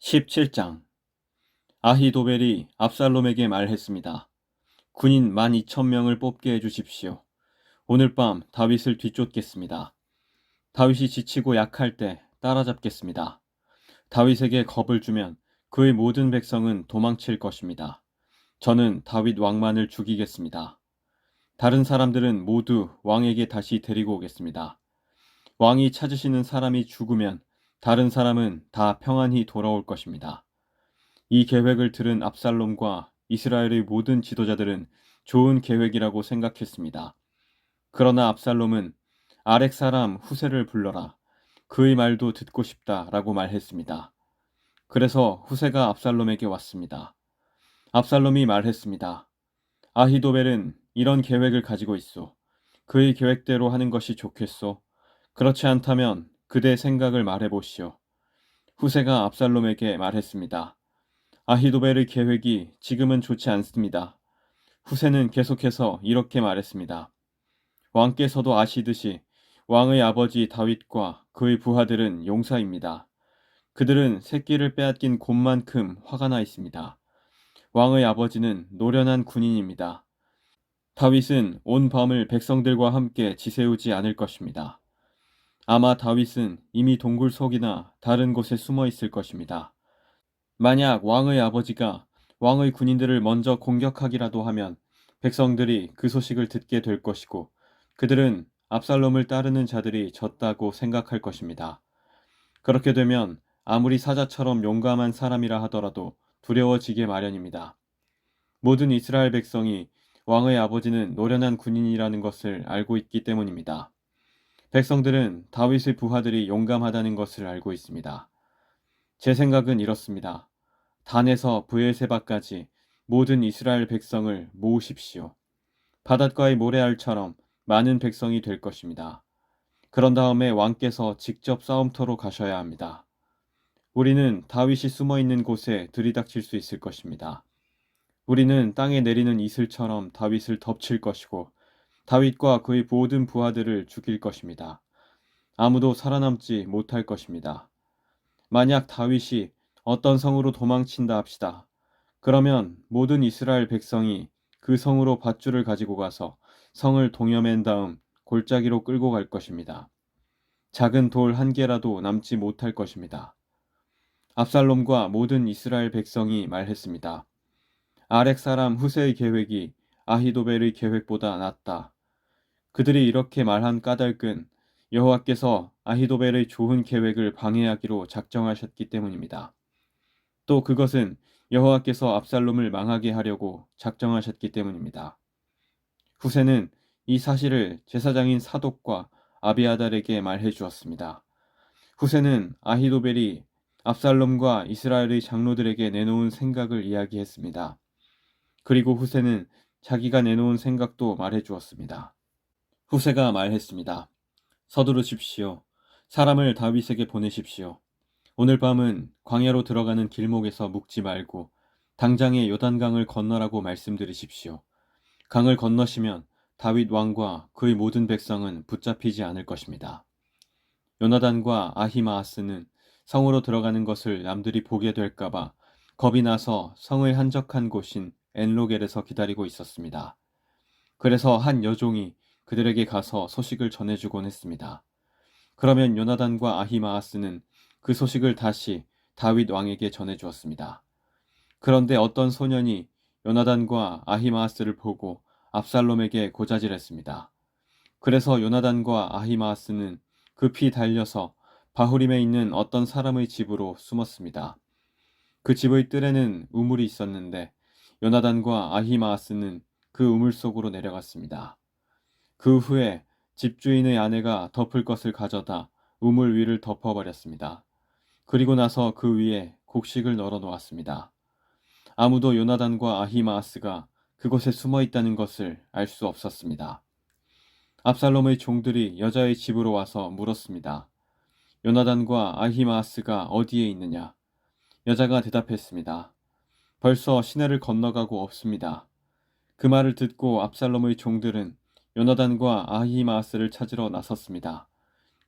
17장. 아히도벨이 압살롬에게 말했습니다. 군인 12,000명을 뽑게 해주십시오. 오늘 밤 다윗을 뒤쫓겠습니다. 다윗이 지치고 약할 때 따라잡겠습니다. 다윗에게 겁을 주면 그의 모든 백성은 도망칠 것입니다. 저는 다윗 왕만을 죽이겠습니다. 다른 사람들은 모두 왕에게 다시 데리고 오겠습니다. 왕이 찾으시는 사람이 죽으면 다른 사람은 다 평안히 돌아올 것입니다. 이 계획을 들은 압살롬과 이스라엘의 모든 지도자들은 좋은 계획이라고 생각했습니다. 그러나 압살롬은 아렉 사람 후세를 불러라. 그의 말도 듣고 싶다라고 말했습니다. 그래서 후세가 압살롬에게 왔습니다. 압살롬이 말했습니다. 아히도벨은 이런 계획을 가지고 있소. 그의 계획대로 하는 것이 좋겠소. 그렇지 않다면 그대 생각을 말해보시오. 후세가 압살롬에게 말했습니다. 아히도벨의 계획이 지금은 좋지 않습니다. 후세는 계속해서 이렇게 말했습니다. 왕께서도 아시듯이 왕의 아버지 다윗과 그의 부하들은 용사입니다. 그들은 새끼를 빼앗긴 곰만큼 화가 나 있습니다. 왕의 아버지는 노련한 군인입니다. 다윗은 온 밤을 백성들과 함께 지새우지 않을 것입니다. 아마 다윗은 이미 동굴 속이나 다른 곳에 숨어 있을 것입니다. 만약 왕의 아버지가 왕의 군인들을 먼저 공격하기라도 하면 백성들이 그 소식을 듣게 될 것이고 그들은 압살롬을 따르는 자들이 졌다고 생각할 것입니다. 그렇게 되면 아무리 사자처럼 용감한 사람이라 하더라도 두려워지게 마련입니다. 모든 이스라엘 백성이 왕의 아버지는 노련한 군인이라는 것을 알고 있기 때문입니다. 백성들은 다윗의 부하들이 용감하다는 것을 알고 있습니다. 제 생각은 이렇습니다. 단에서 브에세바까지 모든 이스라엘 백성을 모으십시오. 바닷가의 모래알처럼 많은 백성이 될 것입니다. 그런 다음에 왕께서 직접 싸움터로 가셔야 합니다. 우리는 다윗이 숨어 있는 곳에 들이닥칠 수 있을 것입니다. 우리는 땅에 내리는 이슬처럼 다윗을 덮칠 것이고 다윗과 그의 모든 부하들을 죽일 것입니다. 아무도 살아남지 못할 것입니다. 만약 다윗이 어떤 성으로 도망친다 합시다. 그러면 모든 이스라엘 백성이 그 성으로 밧줄을 가지고 가서 성을 동여맨 다음 골짜기로 끌고 갈 것입니다. 작은 돌 한 개라도 남지 못할 것입니다. 압살롬과 모든 이스라엘 백성이 말했습니다. 아렉 사람 후세의 계획이 아히도벨의 계획보다 낫다. 그들이 이렇게 말한 까닭은 여호와께서 아히도벨의 좋은 계획을 방해하기로 작정하셨기 때문입니다. 또 그것은 여호와께서 압살롬을 망하게 하려고 작정하셨기 때문입니다. 후세는 이 사실을 제사장인 사독과 아비아달에게 말해 주었습니다. 후세는 아히도벨이 압살롬과 이스라엘의 장로들에게 내놓은 생각을 이야기했습니다. 그리고 후세는 자기가 내놓은 생각도 말해 주었습니다. 후세가 말했습니다. 서두르십시오. 사람을 다윗에게 보내십시오. 오늘 밤은 광야로 들어가는 길목에서 묵지 말고 당장에 요단강을 건너라고 말씀드리십시오. 강을 건너시면 다윗 왕과 그의 모든 백성은 붙잡히지 않을 것입니다. 요나단과 아히마아스는 성으로 들어가는 것을 남들이 보게 될까봐 겁이 나서 성의 한적한 곳인 엔로겔에서 기다리고 있었습니다. 그래서 한 여종이 그들에게 가서 소식을 전해주곤 했습니다. 그러면 요나단과 아히마아스는 그 소식을 다시 다윗 왕에게 전해주었습니다. 그런데 어떤 소년이 요나단과 아히마아스를 보고 압살롬에게 고자질했습니다. 그래서 요나단과 아히마아스는 급히 달려서 바후림에 있는 어떤 사람의 집으로 숨었습니다. 그 집의 뜰에는 우물이 있었는데 요나단과 아히마아스는 그 우물 속으로 내려갔습니다. 그 후에 집주인의 아내가 덮을 것을 가져다 우물 위를 덮어버렸습니다. 그리고 나서 그 위에 곡식을 널어 놓았습니다. 아무도 요나단과 아히마아스가 그곳에 숨어 있다는 것을 알 수 없었습니다. 압살롬의 종들이 여자의 집으로 와서 물었습니다. 요나단과 아히마아스가 어디에 있느냐? 여자가 대답했습니다. 벌써 시내를 건너가고 없습니다. 그 말을 듣고 압살롬의 종들은 요나단과 아히마아스를 찾으러 나섰습니다.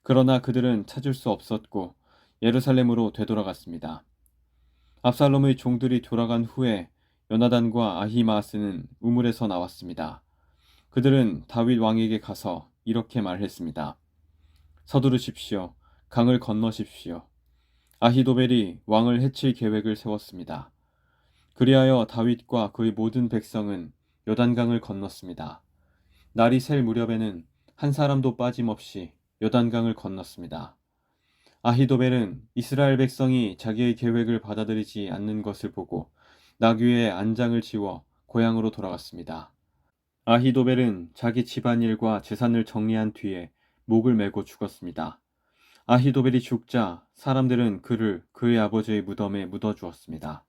그러나 그들은 찾을 수 없었고 예루살렘으로 되돌아갔습니다. 압살롬의 종들이 돌아간 후에 요나단과 아히마아스는 우물에서 나왔습니다. 그들은 다윗 왕에게 가서 이렇게 말했습니다. 서두르십시오. 강을 건너십시오. 아히도벨이 왕을 해칠 계획을 세웠습니다. 그리하여 다윗과 그의 모든 백성은 요단강을 건넜습니다. 날이 셀 무렵에는 한 사람도 빠짐없이 요단강을 건넜습니다. 아히도벨은 이스라엘 백성이 자기의 계획을 받아들이지 않는 것을 보고 나귀에 안장을 지워 고향으로 돌아갔습니다. 아히도벨은 자기 집안일과 재산을 정리한 뒤에 목을 메고 죽었습니다. 아히도벨이 죽자 사람들은 그를 그의 아버지의 무덤에 묻어주었습니다.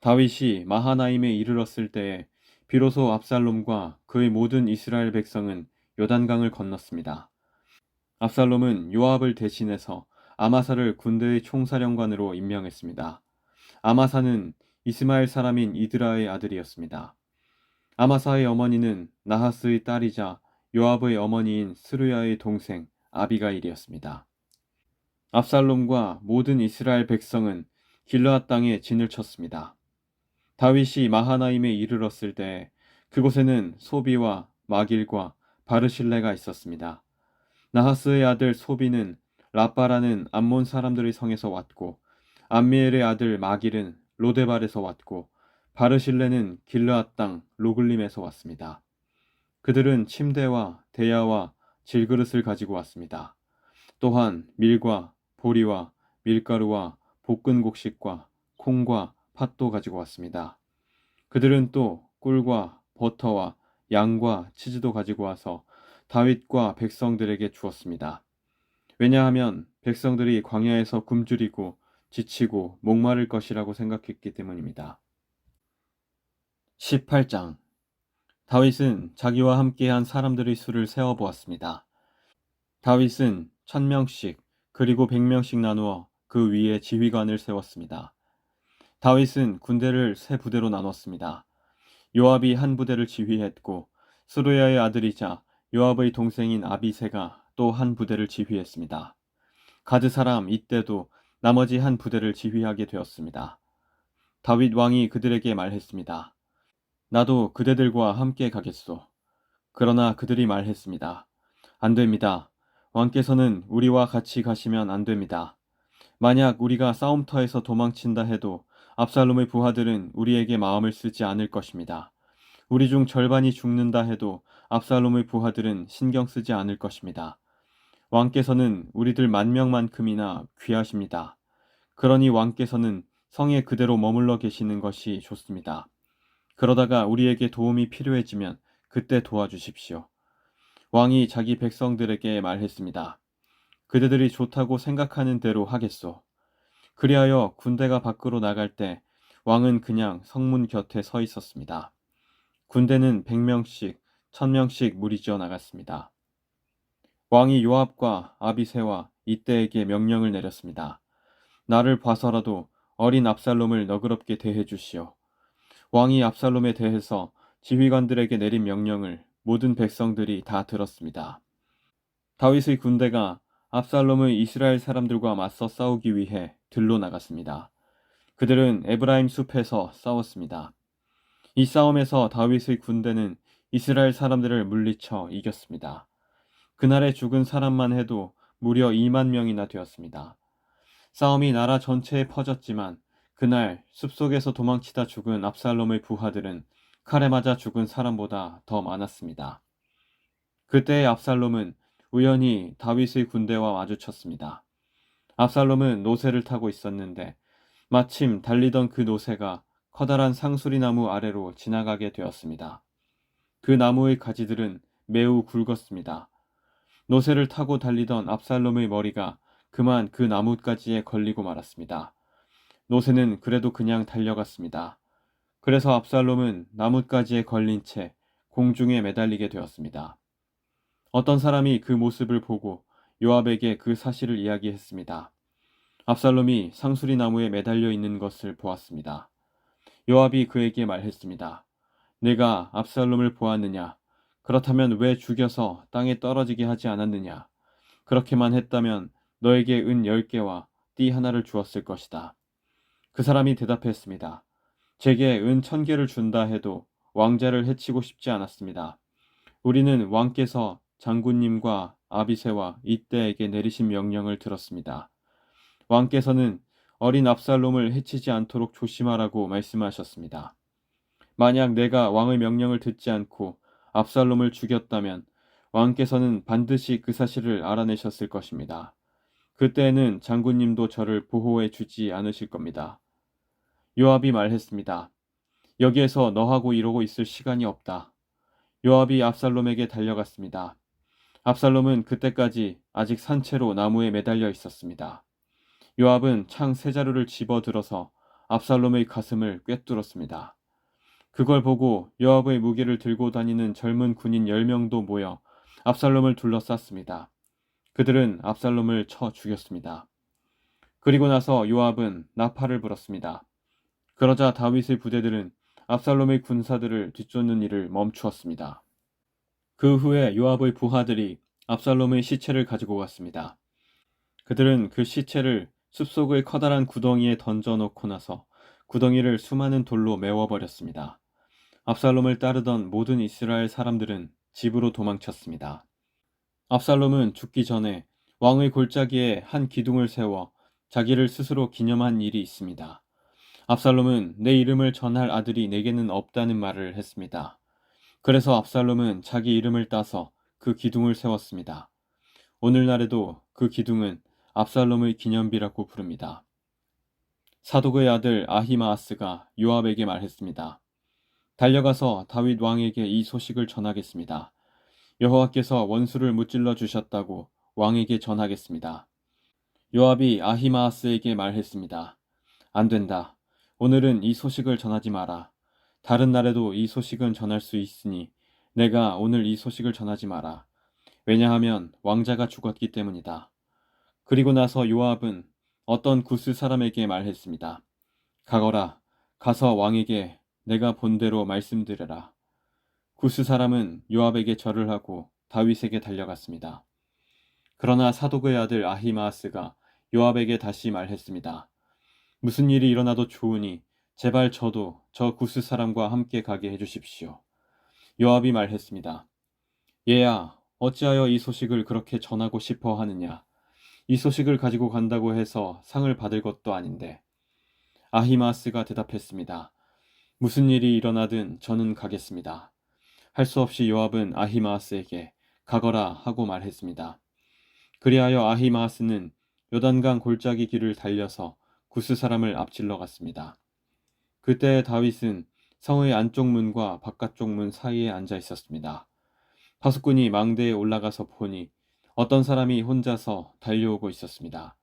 다윗이 마하나임에 이르렀을 때에 비로소 압살롬과 그의 모든 이스라엘 백성은 요단강을 건넜습니다. 압살롬은 요압을 대신해서 아마사를 군대의 총사령관으로 임명했습니다. 아마사는 이스마엘 사람인 이드라의 아들이었습니다. 아마사의 어머니는 나하스의 딸이자 요압의 어머니인 스루야의 동생 아비가일이었습니다. 압살롬과 모든 이스라엘 백성은 길르앗 땅에 진을 쳤습니다. 다윗이 마하나임에 이르렀을 때 그곳에는 소비와 마길과 바르실레가 있었습니다. 나하스의 아들 소비는 라빠라는 암몬 사람들의 성에서 왔고 암미엘의 아들 마길은 로데발에서 왔고 바르실레는 길르앗 땅 로글림에서 왔습니다. 그들은 침대와 대야와 질그릇을 가지고 왔습니다. 또한 밀과 보리와 밀가루와 볶은 곡식과 콩과 팥도 가지고 왔습니다. 그들은 또 꿀과 버터와 양과 치즈도 가지고 와서 다윗과 백성들에게 주었습니다. 왜냐하면 백성들이 광야에서 굶주리고 지치고 목마를 것이라고 생각했기 때문입니다. 18장 다윗은 자기와 함께한 사람들의 수를 세어보았습니다. 다윗은 1000명씩 그리고 100명씩 나누어 그 위에 지휘관을 세웠습니다. 다윗은 군대를 세 부대로 나눴습니다. 요압이 한 부대를 지휘했고 스루야의 아들이자 요압의 동생인 아비새가 또 한 부대를 지휘했습니다. 가드 사람 이때도 나머지 한 부대를 지휘하게 되었습니다. 다윗 왕이 그들에게 말했습니다. 나도 그대들과 함께 가겠소. 그러나 그들이 말했습니다. 안 됩니다. 왕께서는 우리와 같이 가시면 안 됩니다. 만약 우리가 싸움터에서 도망친다 해도 압살롬의 부하들은 우리에게 마음을 쓰지 않을 것입니다. 우리 중 절반이 죽는다 해도 압살롬의 부하들은 신경 쓰지 않을 것입니다. 왕께서는 우리들 10,000명만큼이나 귀하십니다. 그러니 왕께서는 성에 그대로 머물러 계시는 것이 좋습니다. 그러다가 우리에게 도움이 필요해지면 그때 도와주십시오. 왕이 자기 백성들에게 말했습니다. 그대들이 좋다고 생각하는 대로 하겠소. 그리하여 군대가 밖으로 나갈 때 왕은 그냥 성문 곁에 서 있었습니다. 군대는 100명씩, 1000명씩 무리지어 나갔습니다. 왕이 요압과 아비새와 이때에게 명령을 내렸습니다. 나를 봐서라도 어린 압살롬을 너그럽게 대해 주시오. 왕이 압살롬에 대해서 지휘관들에게 내린 명령을 모든 백성들이 다 들었습니다. 다윗의 군대가 압살롬의 이스라엘 사람들과 맞서 싸우기 위해 들로 나갔습니다. 그들은 에브라임 숲에서 싸웠습니다. 이 싸움에서 다윗의 군대는 이스라엘 사람들을 물리쳐 이겼습니다. 그날에 죽은 사람만 해도 무려 2만 명이나 되었습니다. 싸움이 나라 전체에 퍼졌지만 그날 숲속에서 도망치다 죽은 압살롬의 부하들은 칼에 맞아 죽은 사람보다 더 많았습니다. 그때의 압살롬은 우연히 다윗의 군대와 마주쳤습니다. 압살롬은 노새를 타고 있었는데 마침 달리던 그 노새가 커다란 상수리나무 아래로 지나가게 되었습니다. 그 나무의 가지들은 매우 굵었습니다. 노새를 타고 달리던 압살롬의 머리가 그만 그 나뭇가지에 걸리고 말았습니다. 노새는 그래도 그냥 달려갔습니다. 그래서 압살롬은 나뭇가지에 걸린 채 공중에 매달리게 되었습니다. 어떤 사람이 그 모습을 보고 요압에게 그 사실을 이야기했습니다. 압살롬이 상수리 나무에 매달려 있는 것을 보았습니다. 요압이 그에게 말했습니다. 내가 압살롬을 보았느냐? 그렇다면 왜 죽여서 땅에 떨어지게 하지 않았느냐? 그렇게만 했다면 너에게 은 10개와 띠 하나를 주었을 것이다. 그 사람이 대답했습니다. 제게 은 1000개를 준다 해도 왕자를 해치고 싶지 않았습니다. 우리는 왕께서 장군님과 아비새와 이때에게 내리신 명령을 들었습니다. 왕께서는 어린 압살롬을 해치지 않도록 조심하라고 말씀하셨습니다. 만약 내가 왕의 명령을 듣지 않고 압살롬을 죽였다면 왕께서는 반드시 그 사실을 알아내셨을 것입니다. 그때에는 장군님도 저를 보호해 주지 않으실 겁니다. 요압이 말했습니다. 여기에서 너하고 이러고 있을 시간이 없다. 요압이 압살롬에게 달려갔습니다. 압살롬은 그때까지 아직 산채로 나무에 매달려 있었습니다. 요압은 창 세 자루를 집어들어서 압살롬의 가슴을 꿰뚫었습니다. 그걸 보고 요압의 무기를 들고 다니는 젊은 군인 10명도 모여 압살롬을 둘러쌌습니다. 그들은 압살롬을 쳐 죽였습니다. 그리고 나서 요압은 나팔을 불었습니다. 그러자 다윗의 부대들은 압살롬의 군사들을 뒤쫓는 일을 멈추었습니다. 그 후에 요압의 부하들이 압살롬의 시체를 가지고 갔습니다. 그들은 그 시체를 숲속의 커다란 구덩이에 던져놓고 나서 구덩이를 수많은 돌로 메워버렸습니다. 압살롬을 따르던 모든 이스라엘 사람들은 집으로 도망쳤습니다. 압살롬은 죽기 전에 왕의 골짜기에 한 기둥을 세워 자기를 스스로 기념한 일이 있습니다. 압살롬은 내 이름을 전할 아들이 내게는 없다는 말을 했습니다. 그래서 압살롬은 자기 이름을 따서 그 기둥을 세웠습니다. 오늘날에도 그 기둥은 압살롬의 기념비라고 부릅니다. 사독의 아들 아히마아스가 요압에게 말했습니다. 달려가서 다윗 왕에게 이 소식을 전하겠습니다. 여호와께서 원수를 무찔러 주셨다고 왕에게 전하겠습니다. 요압이 아히마아스에게 말했습니다. 안 된다. 오늘은 이 소식을 전하지 마라. 다른 날에도 이 소식은 전할 수 있으니 내가 오늘 이 소식을 전하지 마라. 왜냐하면 왕자가 죽었기 때문이다. 그리고 나서 요압은 어떤 구스 사람에게 말했습니다. 가거라. 가서 왕에게 내가 본 대로 말씀드려라. 구스 사람은 요압에게 절을 하고 다윗에게 달려갔습니다. 그러나 사독의 아들 아히마아스가 요압에게 다시 말했습니다. 무슨 일이 일어나도 좋으니 제발 저도 저 구스 사람과 함께 가게 해주십시오. 요압이 말했습니다. 얘야, 어찌하여 이 소식을 그렇게 전하고 싶어 하느냐? 이 소식을 가지고 간다고 해서 상을 받을 것도 아닌데. 아히마아스가 대답했습니다. 무슨 일이 일어나든 저는 가겠습니다. 할 수 없이 요압은 아히마아스에게 가거라 하고 말했습니다. 그리하여 아히마아스는 요단강 골짜기 길을 달려서 구스 사람을 앞질러 갔습니다. 그때 다윗은 성의 안쪽 문과 바깥쪽 문 사이에 앉아 있었습니다. 파수꾼이 망대에 올라가서 보니 어떤 사람이 혼자서 달려오고 있었습니다.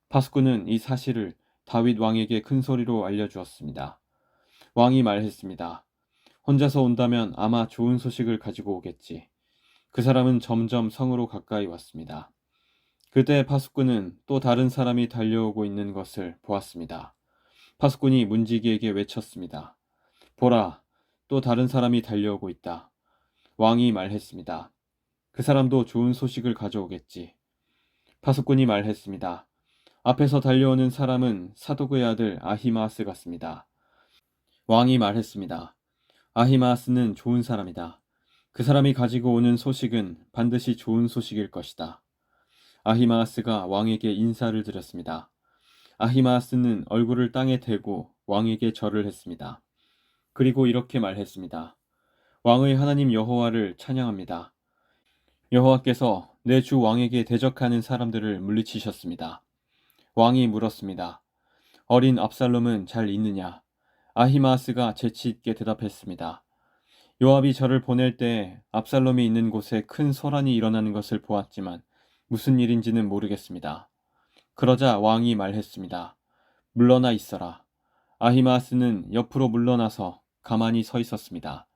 파수꾼은 이 사실을 다윗 왕에게 큰 소리로 알려주었습니다. 왕이 말했습니다. 혼자서 온다면 아마 좋은 소식을 가지고 오겠지. 그 사람은 점점 성으로 가까이 왔습니다. 그때 파수꾼은 또 다른 사람이 달려오고 있는 것을 보았습니다. 파수꾼이 문지기에게 외쳤습니다. 보라, 또 다른 사람이 달려오고 있다. 왕이 말했습니다. 그 사람도 좋은 소식을 가져오겠지. 파수꾼이 말했습니다. 앞에서 달려오는 사람은 사독의 아들 아히마아스 같습니다. 왕이 말했습니다. 아히마아스는 좋은 사람이다. 그 사람이 가지고 오는 소식은 반드시 좋은 소식일 것이다. 아히마아스가 왕에게 인사를 드렸습니다. 아히마아스는 얼굴을 땅에 대고 왕에게 절을 했습니다. 그리고 이렇게 말했습니다. 왕의 하나님 여호와를 찬양합니다. 여호와께서 내 주 왕에게 대적하는 사람들을 물리치셨습니다. 왕이 물었습니다. 어린 압살롬은 잘 있느냐? 아히마아스가 재치 있게 대답했습니다. 요압이 저를 보낼 때 압살롬이 있는 곳에 큰 소란이 일어나는 것을 보았지만 무슨 일인지는 모르겠습니다. 그러자 왕이 말했습니다. 물러나 있어라. 아히마아스는 옆으로 물러나서 가만히 서 있었습니다.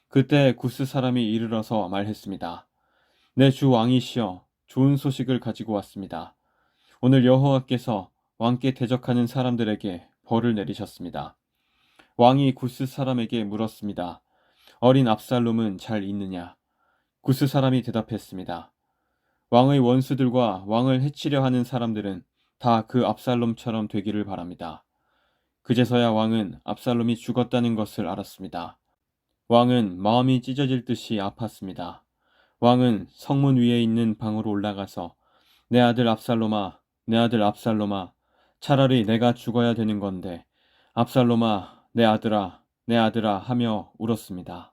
그때 구스 사람이 이르러서 말했습니다. 내 주 왕이시여, 좋은 소식을 가지고 왔습니다. 오늘 여호와께서 왕께 대적하는 사람들에게 벌을 내리셨습니다. 왕이 구스 사람에게 물었습니다. 어린 압살롬은 잘 있느냐? 구스 사람이 대답했습니다. 왕의 원수들과 왕을 해치려 하는 사람들은 다 그 압살롬처럼 되기를 바랍니다. 그제서야 왕은 압살롬이 죽었다는 것을 알았습니다. 왕은 마음이 찢어질 듯이 아팠습니다. 왕은 성문 위에 있는 방으로 올라가서 내 아들 압살롬아, 내 아들 압살롬아, 차라리 내가 죽어야 되는 건데 압살롬아, 내 아들아, 내 아들아 하며 울었습니다.